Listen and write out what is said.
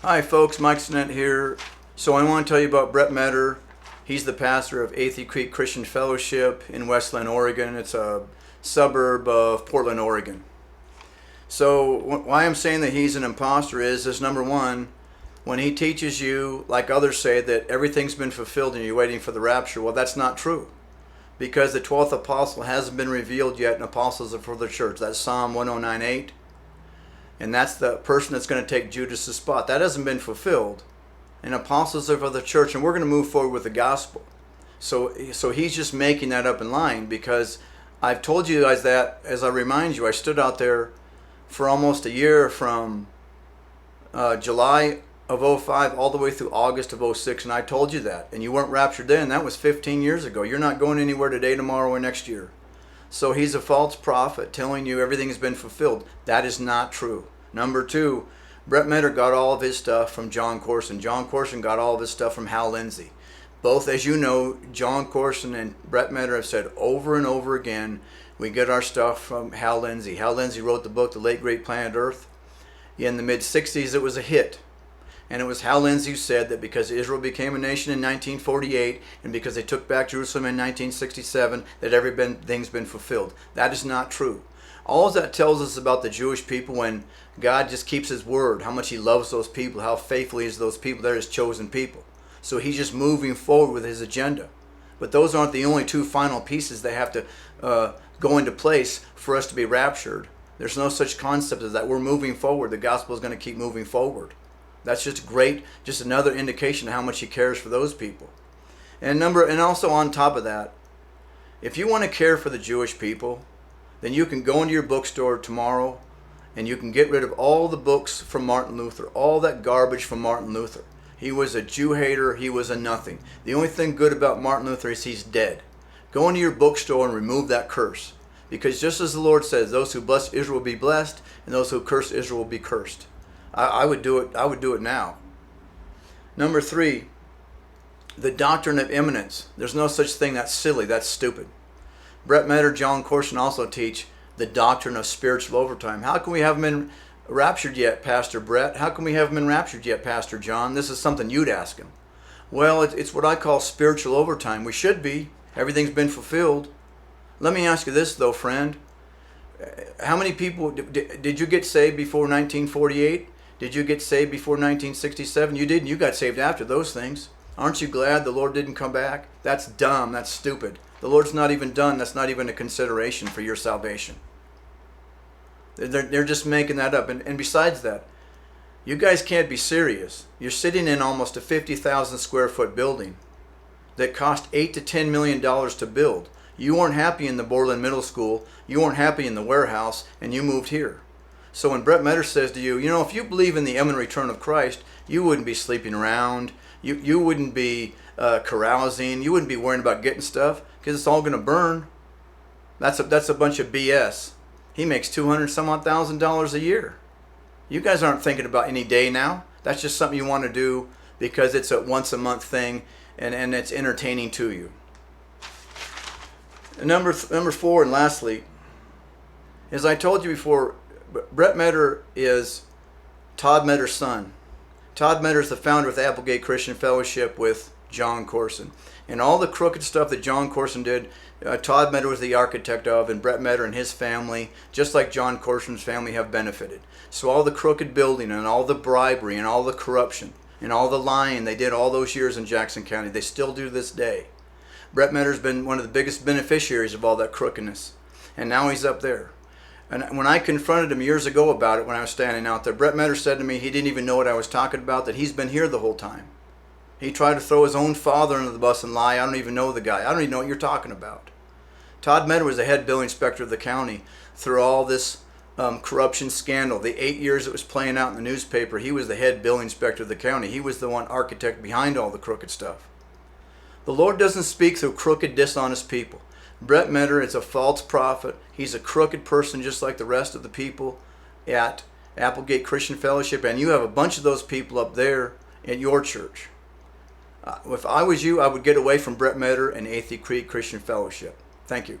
Hi folks, Mike Sinet here. So I want to tell you about Brett Meador. He's the pastor of Athey Creek Christian Fellowship in Westland, Oregon. It's a suburb of Portland, Oregon. So why I'm saying that he's an imposter is number one, when he teaches you, like others say, that everything's been fulfilled and you're waiting for the rapture, well, that's not true. Because the 12th apostle hasn't been revealed yet in Apostles of the Church. That's Psalm 109:8. And that's the person that's going to take Judas' spot. That hasn't been fulfilled in Apostles of the Church, and we're going to move forward with the gospel. So he's just making that up in line, because I've told you guys that, as I remind you, I stood out there for almost a year from July of 05 all the way through August of 06, and I told you that. And you weren't raptured then. That was 15 years ago. You're not going anywhere today, tomorrow, or next year. So he's a false prophet telling you everything has been fulfilled. That is not true. Number two, Brett Meador got all of his stuff from John Corson. John Corson got all of his stuff from Hal Lindsey. Both, as you know, John Corson and Brett Meador have said over and over again, we get our stuff from Hal Lindsey. Hal Lindsey wrote the book, The Late Great Planet Earth. In the mid-60s, it was a hit. And it was Hal Lindsey who said that because Israel became a nation in 1948 and because they took back Jerusalem in 1967, that everything's been fulfilled. That is not true. All that tells us about the Jewish people, when God just keeps his word, how much he loves those people, how faithful he is to those people, they're his chosen people. So he's just moving forward with his agenda. But those aren't the only two final pieces that have to go into place for us to be raptured. There's no such concept as that. We're moving forward. The gospel is going to keep moving forward. That's just great, just another indication of how much he cares for those people. And also on top of that, if you want to care for the Jewish people, then you can go into your bookstore tomorrow and you can get rid of all the books from Martin Luther, all that garbage from Martin Luther. He was a Jew hater, he was a nothing. The only thing good about Martin Luther is he's dead. Go into your bookstore and remove that curse. Because just as the Lord says, those who bless Israel will be blessed, and those who curse Israel will be cursed. I would do it. I would do it now. Number three, the doctrine of imminence. There's no such thing. That's silly. That's stupid. Brett Meador, John Corson also teach the doctrine of spiritual overtime. How can we have been raptured yet, Pastor Brett? How can we have been raptured yet, Pastor John? This is something you'd ask him. Well, it's what I call spiritual overtime. We should be. Everything's been fulfilled. Let me ask you this, though, friend. How many people did you get saved before 1948? Did you get saved before 1967? You didn't. You got saved after those things. Aren't you glad the Lord didn't come back? That's dumb. That's stupid. The Lord's not even done. That's not even a consideration for your salvation. They're just making that up. And besides that, you guys can't be serious. You're sitting in almost a 50,000 square foot building that cost $8 to $10 million to build. You weren't happy in the Borland Middle School. You weren't happy in the warehouse, and you moved here. So when Brett Meador says to you, if you believe in the imminent return of Christ, you wouldn't be sleeping around. You wouldn't be carousing. You wouldn't be worrying about getting stuff because it's all going to burn. That's a bunch of BS. He makes $200,000 a year. You guys aren't thinking about any day now. That's just something you want to do because it's a once a month thing and it's entertaining to you. Number four, and lastly, as I told you before, Brett Meador is Todd Meador's son. Todd Meador is the founder of the Applegate Christian Fellowship with John Corson. And all the crooked stuff that John Corson did, Todd Meador was the architect of, and Brett Meador and his family, just like John Corson's family, have benefited. So all the crooked building and all the bribery and all the corruption and all the lying they did all those years in Jackson County, they still do to this day. Brett Meador's been one of the biggest beneficiaries of all that crookedness. And now he's up there. And when I confronted him years ago about it when I was standing out there, Brett Meador said to me he didn't even know what I was talking about, that he's been here the whole time. He tried to throw his own father under the bus and lie. I don't even know the guy. I don't even know what you're talking about. Todd Meador was the head building inspector of the county through all this corruption scandal. The 8 years it was playing out in the newspaper, he was the head building inspector of the county. He was the one architect behind all the crooked stuff. The Lord doesn't speak through crooked, dishonest people. Brett Meador is a false prophet. He's a crooked person just like the rest of the people at Applegate Christian Fellowship, and you have a bunch of those people up there at your church. If I was you, I would get away from Brett Meador and Athey Creek Christian Fellowship. Thank you.